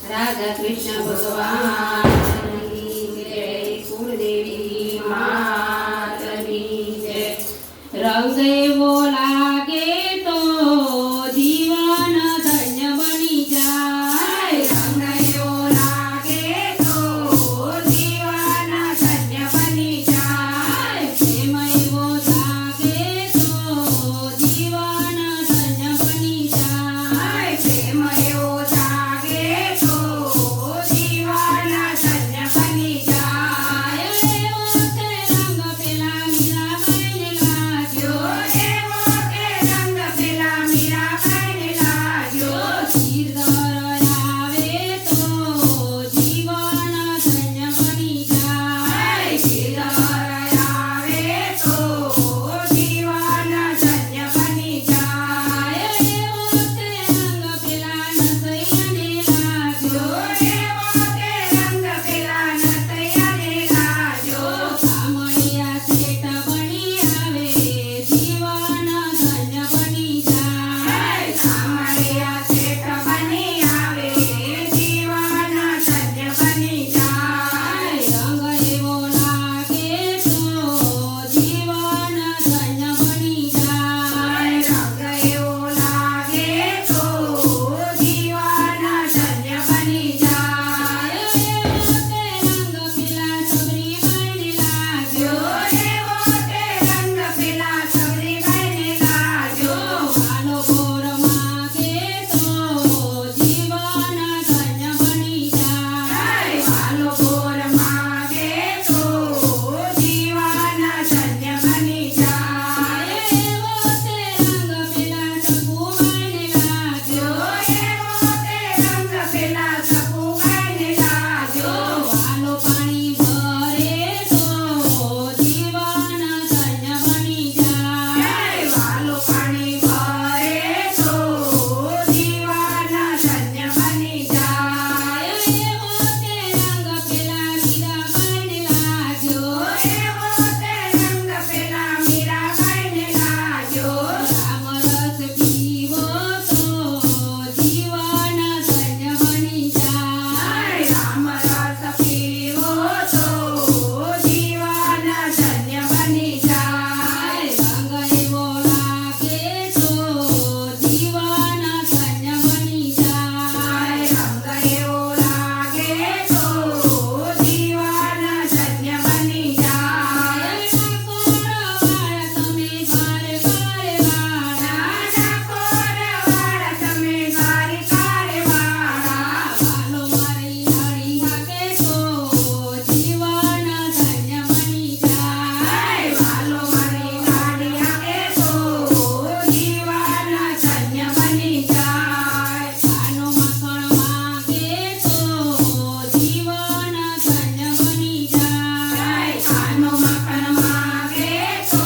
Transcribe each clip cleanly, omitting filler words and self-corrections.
राधा कृष्ण भगवान की जय, कुलदेवी मात की जय। रंग एवो लागे तो जीवन धन्य बनी जाए, रंग एवो लागे तो जीवन धन्य बनी जाए, प्रेम एवो लागे तो जीवन धन्य बनी जाए, प्रेम एवो लागे तो जीवन धन्य बनी जाए। एवो ते रंग पेला मीराबाई ने लाग्यो, एवो ते रंग पेला मीराबाई ने लाग्यो, गिरधर आवे तो जीवन धन्य बनी जाए, गिरधर आवे तो जीवन धन्य बनी जाए। एवो ते रंग पेला नसैया ने लाग्यो, एवो ते रंग पेला नसैया ने लाग्यो, कामळिया सेठ बनी आवे जीवन धन्य बनी जाए, कामळिया सेठ बनी आवे जीवन धन्य बनी जाए। रंग एवो लागे तो जीवन धन्य बनी जाए, रंग एवो लागे तो जीवन धन्य बनी जाए। एवो ते रंग पेला सबरीबाई ने लाग्यो, एवो ते रंग पेला सबरीबाई ने लाग्यो, वालो गोर मागे तो जीवन धन्य बनी जाए, वालो गोर मागे तो जीवन धन्य बनी जाए। एवो ते रंग पेला सखुबाई ने लाग्यो, एवो ते रंग पेला सखुबाई ने लाग्यो, वालो पाणी भरे तो जीवन धन्य बनी जाए, वालो पाणी भरे तो जीवन धन्य बनी जाए। एवो ते रंग पेला मीराबाई ने लाग्यो, एवो ते रंग पेला मीराबाई ने लाग्यो, राम रस पीवो तो जीवन धन्य बनी जाए, राम रस पीवो तो जीवन धन्य बनी जाए। रंग एवो लागे तो जीवन धन्य बनी जाए, रंग एवो लागे तो जीवन धन्य बनी जाए। ડાકોર વાળા તમે ગારે ગારે વાળા, ડાકોર વાળા તમે ગારે ગારે વાળા, વાલો મારી હળી હાકે તો જીવન ધન્ય બની જાય, વાલો મારી ગાડી હાકે તો જીવન ધન્ય બની જાય, કાનો મખણ માગે તો જીવન ધન્ય બની જાય, કાનો મખણ માગે તો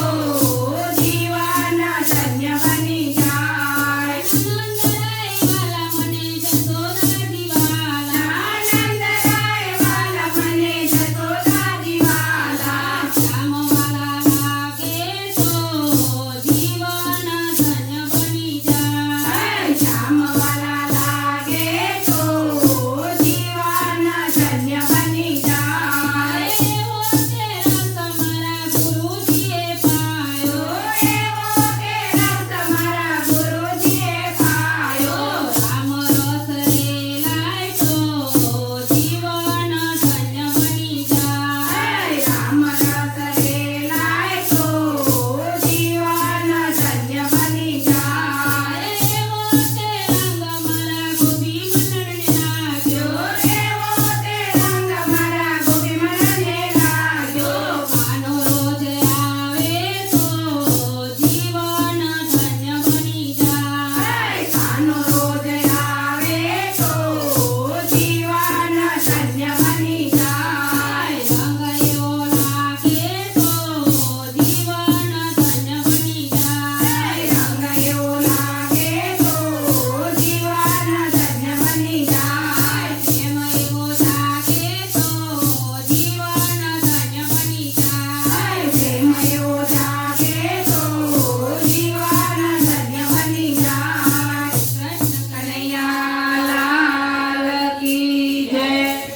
જીવન ધન્ય બની જાય। નંદરાય વાલા મને જસોદા દીવાલા, નંદરાય વાલા મને જસોદા દીવાલા, શ્યામ વાલા લાગે તો જીવન ધન્ય બની જાય, શ્યામ વાલા લાગે તો જીવન ધન્ય બની જાય। એવો તે રસ મારા ગુરુજીએ પાયો, એવો તે રસ મારા ગુરુજીએ પાયો, રામ રસ રેલાય તો જીવન ધન્ય બની જાય, રામ રસ રેલાય તો જીવન ધન્ય બની જાય। એવો તે રંગ મારા